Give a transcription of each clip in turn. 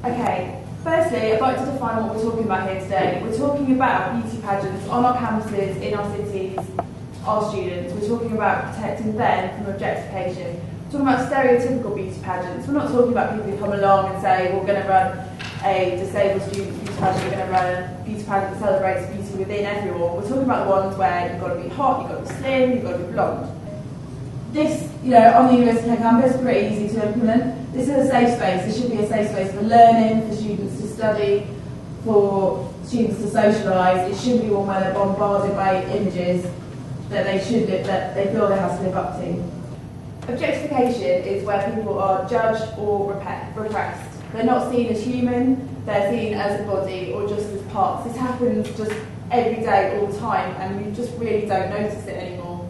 Okay, firstly, I'd like to define what we're talking about here today. We're talking about beauty pageants on our campuses, in our cities, our students. We're talking about protecting them from objectification. We're talking about stereotypical beauty pageants. We're not talking about people who come along and say, we're going to run a disabled student beauty pageant, we're going to run a beauty pageant that celebrates beauty within everyone. We're talking about the ones where you've got to be hot, you've got to be slim, you've got to be blonde. This, on the university campus, pretty easy to implement. This is a safe space. This should be a safe space for learning, for students to study, for students to socialise. It shouldn't be one where they're bombarded by images that they feel they have to live up to. Objectification is where people are judged or repressed. They're not seen as human, they're seen as a body or just as parts. This happens just every day, all the time, and we just really don't notice it anymore.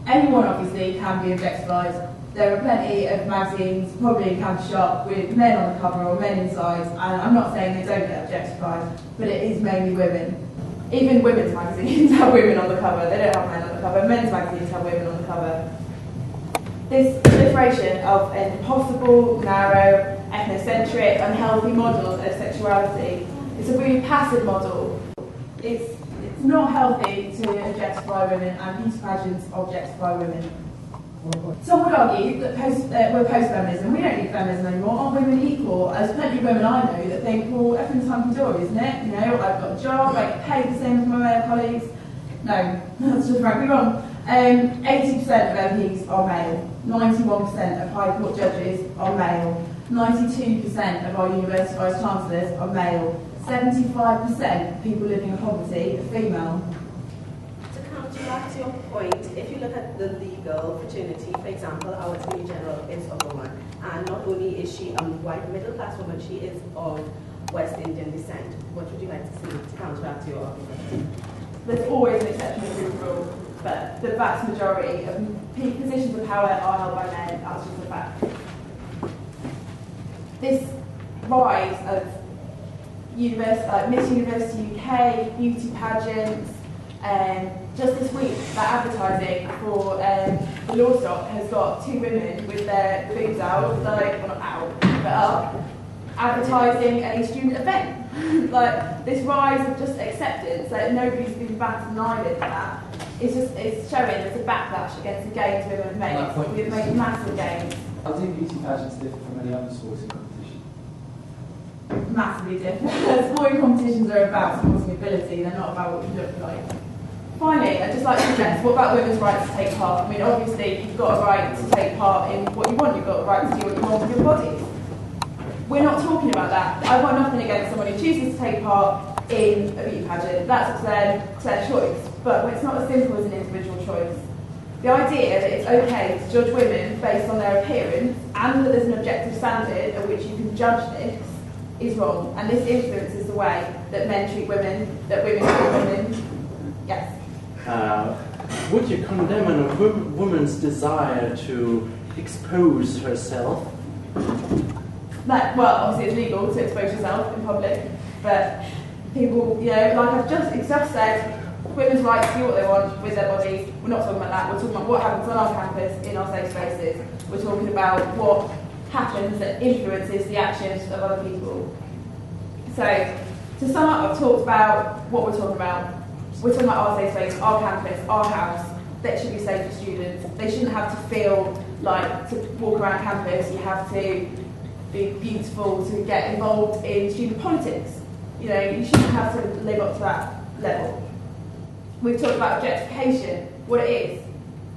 Anyone obviously can be objectified. There are plenty of magazines, probably in Campus Shop, with men on the cover or men inside, and I'm not saying they don't get objectified, but it is mainly women. Even women's magazines have women on the cover, they don't have men on the cover. Men's magazines have women on the cover. This proliferation of an impossible, narrow, ethnocentric, unhealthy model of sexuality is a really passive model. It's not healthy to objectify women, and beauty pageants objectify women. Some would argue that we're post-feminism, we don't need feminism anymore, aren't women equal? There's plenty of women I know that think, well, everything's hunky-dory, isn't it? I've got a job, I get paid the same as my male colleagues. No, that's just frankly wrong. 80% of MPs are male, 91% of High Court judges are male, 92% of our university vice-chancellors are male, 75% of people living in poverty are female. To counteract your point, if you look at the legal fraternity, for example, our Attorney General is a woman, and not only is she a white middle-class woman, she is of West Indian descent. What would you like to see to counteract your argument? There's always an exception to the rule, but the vast majority of positions of power are held by men. That's just a fact. This rise of Miss University UK, beauty pageants, just this week, that advertising for the law stock has got two women with their boobs out, well not out, but up, advertising a student event. This rise of just acceptance, that nobody's been batted an eyelid at that, it's showing there's a backlash against the gains women have made. We've made massive gains. How do beauty pageants differ from any other sporting competition? Massively different. Sporting competitions are about sporting ability, they're not about what you look like. Finally, I'd just like to address, what about women's rights to take part? I mean, obviously, you've got a right to take part in what you want, you've got a right to do what you want with your bodies. We're not talking about that. I've got nothing against someone who chooses to take part in a beauty pageant. That's their choice, but it's not as simple as an individual choice. The idea that it's okay to judge women based on their appearance and that there's an objective standard at which you can judge this is wrong, and this influences the way that men treat women, that women treat women. Yes? Would you condemn a woman's desire to expose herself? Well, obviously it's legal to expose yourself in public, but people, like I've just said, women's rights to do what they want with their bodies. We're not talking about that. We're talking about what happens on our campus, in our safe spaces. We're talking about what happens that influences the actions of other people. So, to sum up, I've talked about what we're talking about. We're talking about our safe space, our campus, our house. That should be safe for students. They shouldn't have to feel like to walk around campus, you have to be beautiful to get involved in student politics. You shouldn't have to live up to that level. We've talked about objectification, what it is,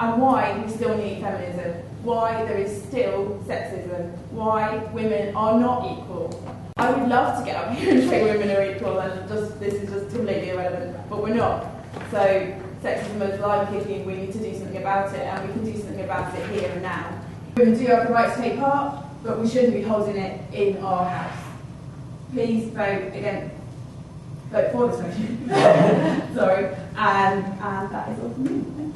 and why we still need feminism, why there is still sexism, why women are not equal. I would love to get up here and say women are equal, and this is just completely irrelevant, but we're not. So sexism is live kicking, we need to do something about it, and we can do something about it here and now. Women do have the right to take part, but we shouldn't be holding it in our house. Please vote for this motion. Sorry, and that is all from me.